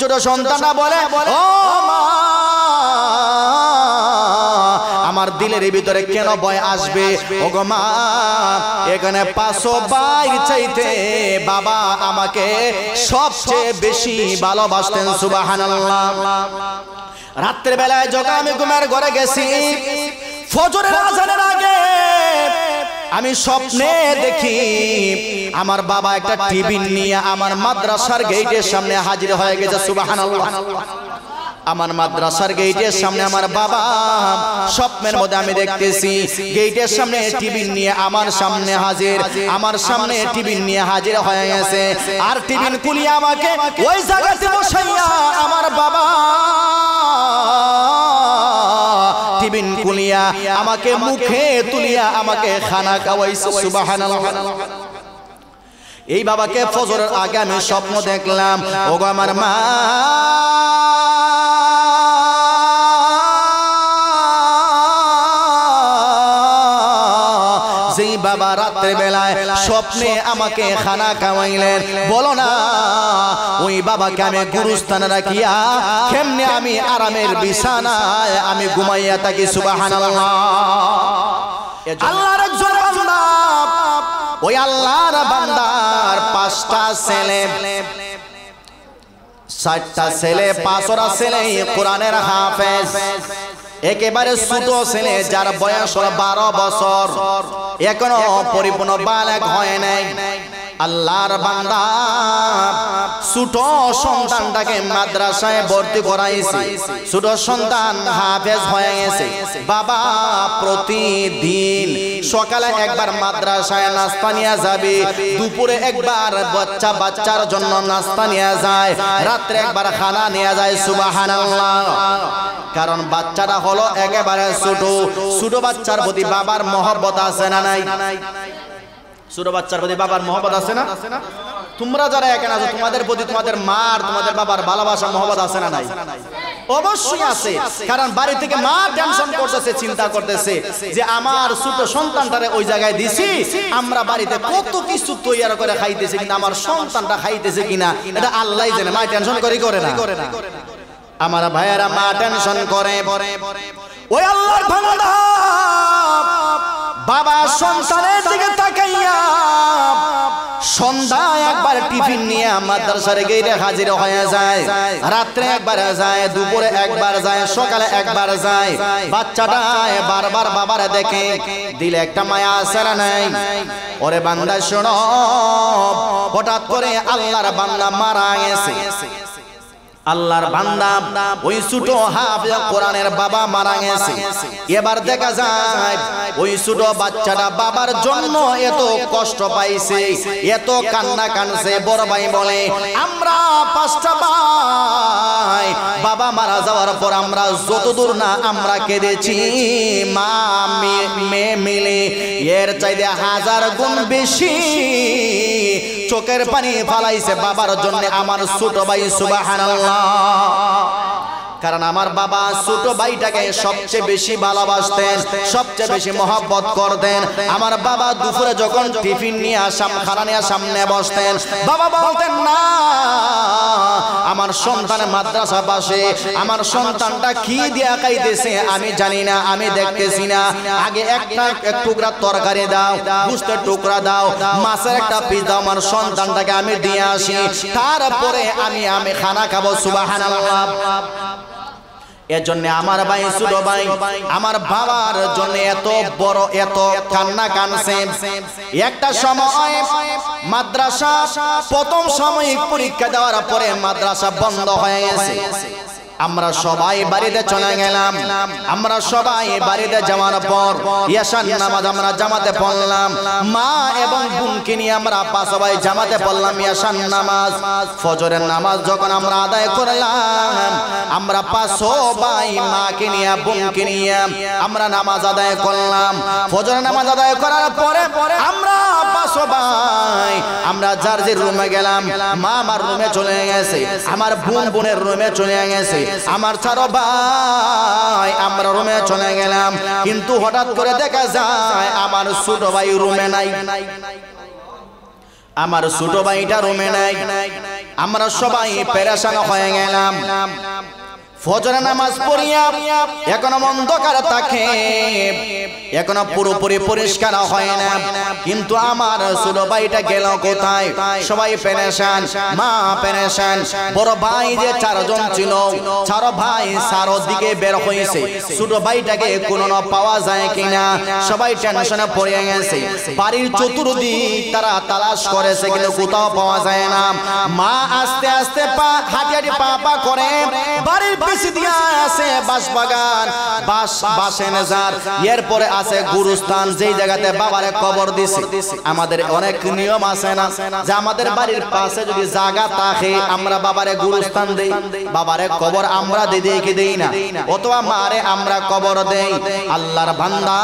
ছোট সন্তানরা বলে, ও মা, আমার দিলের ভিতরে কেন ভয় আসবে? ও গো মা, এখানে 500 ভাই চাইতে বাবা আমাকে সবচেয়ে বেশি ভালোবাসতেন। সুবহানাল্লাহ। রাতের বেলায় যখন আমি ঘুমের ঘরে গেছি, ফজরের আজানের আগে আমি স্বপ্নে দেখি আমার বাবা একটা টিফিন নিয়ে আমার মাদ্রাসার গেটের সামনে হাজির হয়ে গেছে। সুবহানাল্লাহ। আমার মাদ্রাসার গেটের সামনে আমার বাবা, স্বপ্নের মধ্যে আমি দেখতেছি গেটের সামনে টিফিন নিয়ে আমার সামনে হাজির, আমার সামনে টিফিন নিয়ে হাজির হয়ে গেছে। আর টিফিন খুলিয়ে আমাকে ওই জায়গাতে বসাইয়া আমার বাবা টিফিন খুলিয়া আমাকে মুখে তুলিয়া আমাকে খানা খাওয়াইছে। সুবহানাল্লাহ। এই বাবাকে ফজরের আগে আমি স্বপ্ন দেখলাম, ওগো আমার মা, যেই বাবা রাত্রে বেলায় স্বপ্নে আমাকে খানা খাওয়াইলেন, বলো না ওই বাবাকে আমি গুরুস্থানে রাখিয়া কেমনে আমি আরামের বিছানায় আমি ঘুমাইয়া থাকি। সুবহানাল্লাহ। আল্লাহর একজন বান্দা, ওই আল্লাহর বান্দার 5টা ছেলে, 7টা ছেলে, 5টা ছেলে কোরআনের হাফেজ। একেবারে ছোট ছেলে যার বয়স হলো 12 বছর, এখনো পরিপূর্ণ বালেগ হয় নাই। আল্লাহর বান্দা ছোট সন্তানটাকে মাদ্রাসায় ভর্তি করাইছে, ছোট সন্তান হাফেজ হয়ে গেছে। বাবা প্রতিদিন সকালে একবার মাদ্রাসায় নাস্তা নিয়ে যাবে, দুপুরে একবার বাচ্চার জন্য নাস্তা নিয়ে যায়, রাত্রে একবার খানা নিয়ে যায়। সুবহানাল্লাহ। কারণ বাচ্চাটা হলো একেবারে ছোট বাচ্চার প্রতি বাবার মহব্বত আছে না নাই? ছোট বাচ্চার প্রতি বাবার মহব্বত আছে না? তোমরা যারা এখানে আছো, তোমাদের প্রতি তোমাদের মার, তোমাদের বাবার ভালোবাসা মহব্বত আছে না নাই? অবশ্যই আছে। কারণ বাড়ি থেকে মা টেনশন করতেছে, চিন্তা করতেছে যে আমার ছোট সন্তানটারে ওই জায়গায় দিছি, আমরা বাড়িতে কত কিছু তৈরি করে খাইতেছি, কিন্তু আমার সন্তানটা খাইতেছে কিনা এটা আল্লাহই জানে। মা টেনশন করে না? আমার ভাইয়েরা, মা টেনশন করে। ওই আল্লাহর বান্দা বাবা সন্তানের দিকে তাকাইয়া সন্ধ্যায় একবার টিফিন নিয়ে মাদ্রাসার গেটে হাজির হয়ে যায়, রাত্রে একবার যায়, দুপুরে একবার যায়, সকালে একবার যায়। বাচ্চাটা বারবার বাবারে দেখে, দিলে একটা মায়া আছে না নাই? ওরে বান্দা শোনো, হঠাৎ করে আল্লাহর বান্দা মারা গেছে। আল্লাহর বান্দা ওই ছোট হাফেজ কোরআনের বাবা মারা গেছে। এবার দেখা যায় ওই ছোট বাচ্চাটা বাবার জন্য এত কষ্ট পাইছে, এত কান্না কানছে। বড় ভাই বলে, আমরা 5টা ভাই বাবা মারা যাওয়ার পর আমরা যতদূর না আমরা কেঁদেছি, মা মেয়ে মিলে এর চাইতে 1000 গুণ বেশি চোখের পানি ফালাইছে বাবার জন্য আমার ছোট ভাই। সুবহানাল্লাহ। কারণ আমার বাবা ছোট ভাইটাকে সবচেয়ে বেশি ভালোবাসতেন, সবচেয়ে বেশি মহব্বত করতেন। আমার বাবা দুপুরে যখন টিফিন নিয়ে খানা নিয়ে সামনে বসতেন, বাবা বলতেন, না আমার সন্তানের মাদ্রাসা পাশে, আমার সন্তানটা কি দিয়া খাইতেছে আমি জানি না, আমি দেখতেছি না, আগে এক টুকরা তরকারি দাও, গোশতের টুকরা দাও, মাছের একটা পিস দাও, আমার সন্তানটাকে আমি দিয়ে আসি, তারপরে আমি খানা খাবো। সুবহানাল্লাহ। এজন্য আমার ভাই, ছোট ভাই আমার বাবার জন্য এত বড় এত কান্না কানছে। একটা সময় মাদ্রাসা প্রথম সাময়িক পরীক্ষা দেওয়ার পরে মাদ্রাসা বন্ধ হয়ে গেছে। আমরা সবাই বাড়িতে চলে গেলাম। আমরা সবাই বাড়িতে যাওয়ার পর ইয়াশার নামাজ আমরা জামাতে পড়লাম। মা এবং বোনকে নিয়ে আমরা সবাই জামাতে পড়লাম ইয়াশার নামাজ। ফজরের নামাজ যখন আমরা আদায় করলাম, আমরা 500 ভাই মাকে নিয়ে বোনকে নিয়ে আমরা নামাজ আদায় করলাম। ফজরের নামাজ আদায় করার পরে আমরা 500 ভাই আমরা যার যে রুমে গেলাম। মা আমার রুমে চলে গেছে, আমার বোনের রুমে চলে গেছে, আমার চারো ভাই আমরা রুমে চলে গেলাম। কিন্তু হঠাৎ করে দেখা যায় আমার ছোট ভাই রুমে নাই, আমার ছোট ভাইটা রুমে নাই। আমরা সবাই পেরেশান হয়ে গেলাম। ফজর নামাজ পড়িয়া এখনো অন্ধকার থাকে, এখনো পুরোপুরি পরিষ্কার হয় না, কিন্তু আমার ছোট ভাইটা গেল কোথায়? সবাই পেরেশান, মা পেরেশান। বড় ভাই যে চারজন ছিল, চার ভাই চারদিকে বের হয়েছে, ছোট ভাইটাকে কোনো পাওয়া যায় কিনা সবাই টেনশনে পড়ে গেছে। বাড়ির চতুর্দিক তারা তালাশ করেছে, কিন্তু কোথাও পাওয়া যায় না। মা আস্তে আস্তে হাঁটি হাঁটি পা করে বাড়ির পিছে দিয়া আছে বাঁশবাগান, বাঁশে নেজার, এরপরে আছে গুরুস্থান, যেই জায়গাতে বাবারে কবর দিছে। আমাদের অনেক নিয়ম আছে না যে আমাদের বাড়ির পাশে যদি জায়গা থাকে আমরা বাবারে গুরুস্থান দেই, বাবারে কবর আমরা দিই কি দেই না, অথবা মারে আমরা কবর দেই। আল্লাহর বান্দা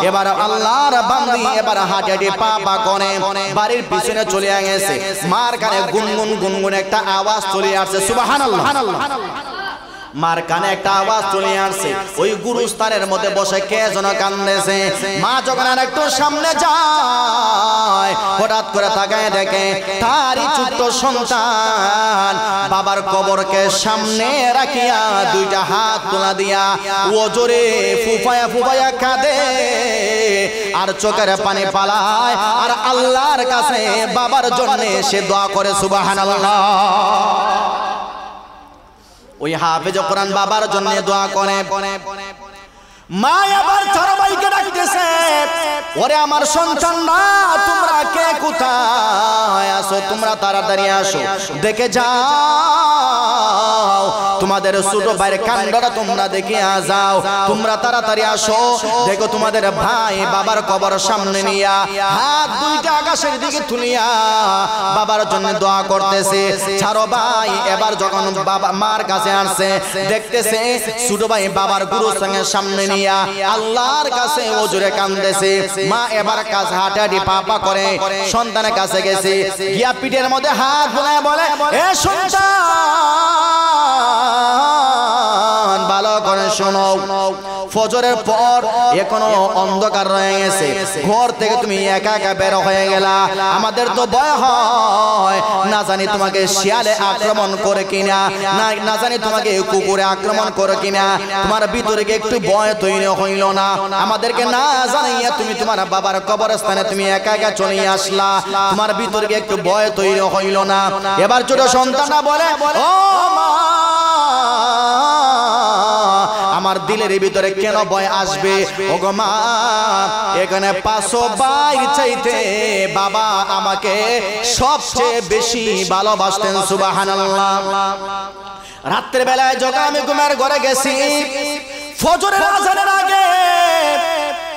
এবার আল্লাহর বান্দি এবার হাঁটি হাঁটি পা করে বাড়ির পিছনে চলে গেছে। মার কানে গুনগুন গুনগুন একটা আওয়াজ চলে আসছে, সুবহানাল্লাহ। মার কানে একটা আওয়াজ চলে আসছে, ওই গুরুস্থানের মধ্যে বসে কে যেন কান্দেছে। মা যখন আর একটু সামনে যায়, হঠাৎ করে তাকায় দেখে তারই ছোট্ট সন্তান বাবার কবরকে সামনে রাখিয়া দুইটা হাত তোলা দিয়া ও জোরে ফুফায়া ফুফায়া কাঁদে আর চোখের পানি পালায়, আর আল্লাহর কাছে বাবার জন্য সে দোয়া করে, সুবহানাল্লাহ। ওই হাফেজ কোরআন বাবার জন্য দোয়া করে। মা আবার চার ভাইকে ডাকতেছে, ওরে আমার সন্তানরা তোমরা কে কোথায় আসো, তোমরা তাড়াতাড়ি আসো, দেখে যাও তোমাদের ছোট ভাইয়ের কাণ্ডটা তোমরা দেখে যাও, তোমরা তাড়াতাড়ি আসো, দেখো তোমাদের ভাই বাবার কবর সামনে নিয়া হাত দুইটা আকাশের দিকে তুলিয়া বাবার জন্য দোয়া করতেছে। চার ভাই এবার যখন বাবা মার কাছে আসছে, দেখতেছে ছোট ভাই বাবার গুরুস্থানের সামনে নিয়া আল্লাহর কাছে ওজোরে কান্দেছে। মা এবার কাছে হাঁটি হাঁটি পা করে সন্তানের কাছে গেছে, গিয়া পিঠের মধ্যে হাত বুলায় বলে, এ সন্তান ভালো করে শোনো, ফজরের পর এখনো অন্ধকার রয়ে গেছে, ঘর থেকে তুমি একা একা বের হয়ে গেলা, আমাদের তো ভয় হয় না জানি তোমাকে শিয়ালে আক্রমণ করে কিনা, না জানি তোমাকে কুকুরে আক্রমণ করে কিনা, তোমার ভিতরে একটু ভয় তৈরি হইল না, আমাদেরকে না জানাইয়া তুমি তোমার বাবার কবরস্থানে তুমি একা একা চলে আসলা, তোমার ভিতরে একটু ভয় তৈরি হইল না? এবার ছোট সন্তানরা বলে, ও মা আমার দিলের ভিতরে কেন ভয় আসবে? ওগো মা, এখানে 500 ভাই চাইতে বাবা আমাকে সবচেয়ে বেশি ভালোবাসতেন, সুবহানাল্লাহ। রাতের বেলায় যখন আমি ঘুমের ঘরে গেছি, ফজরের আজানের আগে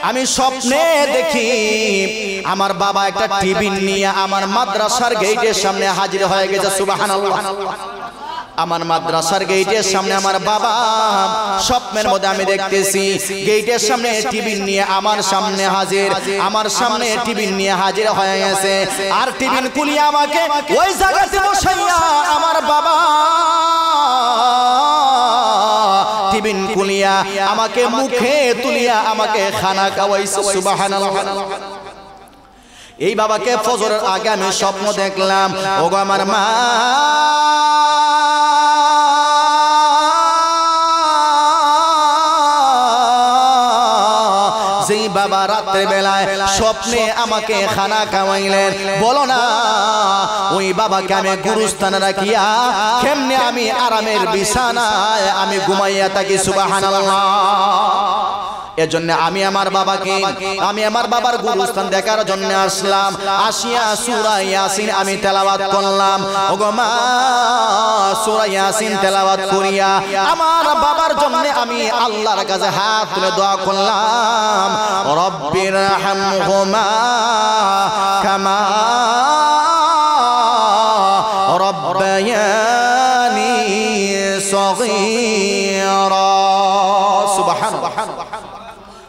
আমি স্বপ্নে দেখি আমার বাবা একটা টিফিন নিয়ে আমার মাদ্রাসার গেটের সামনে হাজির হয়ে গেছে, সুবহানাল্লাহ। আমার মাদ্রাসার গেটের সামনে আমার বাবা স্বপ্নের মধ্যে আমি দেখতেছি গেটের সামনে টিফিন নিয়ে আমার সামনে হাজির, আমার সামনে টিফিন নিয়ে হাজির হয়ে গেছে। আর টিফিন খুলিয়ে আমাকে ওই জায়গাতে বসাইয়া আমার বাবা টিফিন খুলিয়া আমাকে মুখে তুলিয়া আমাকে খানা খাওয়াইছে, সুবহানাল্লাহ। এই বাবাকে ফজরের আগে আমি স্বপ্ন দেখলাম, ওগো আমার মা, যেই বাবা রাত্রে বেলায় স্বপ্নে আমাকে খানা খাওয়াইলেন, বলো না ওই বাবাকে আমি গুরুস্থানে রাখিয়া কেমনে আমি আরামের বিছানায় আমি ঘুমাইয়া থাকি, সুবহানাল্লাহ। এজন্য আমি আমার বাবার গুরুস্থান দেখার জন্য আসলাম। আসিয়া সূরা ইয়াসিন আমি তেলাওয়াত করলাম। ওগো মা, সূরা ইয়াসিন তেলাওয়াত করিয়া আমার বাবার জন্য আমি আল্লাহর কাছে হাত তুলে দোয়া করলাম, রব্বিরহামহুমা কামা রব্বায়ানি সগীরা।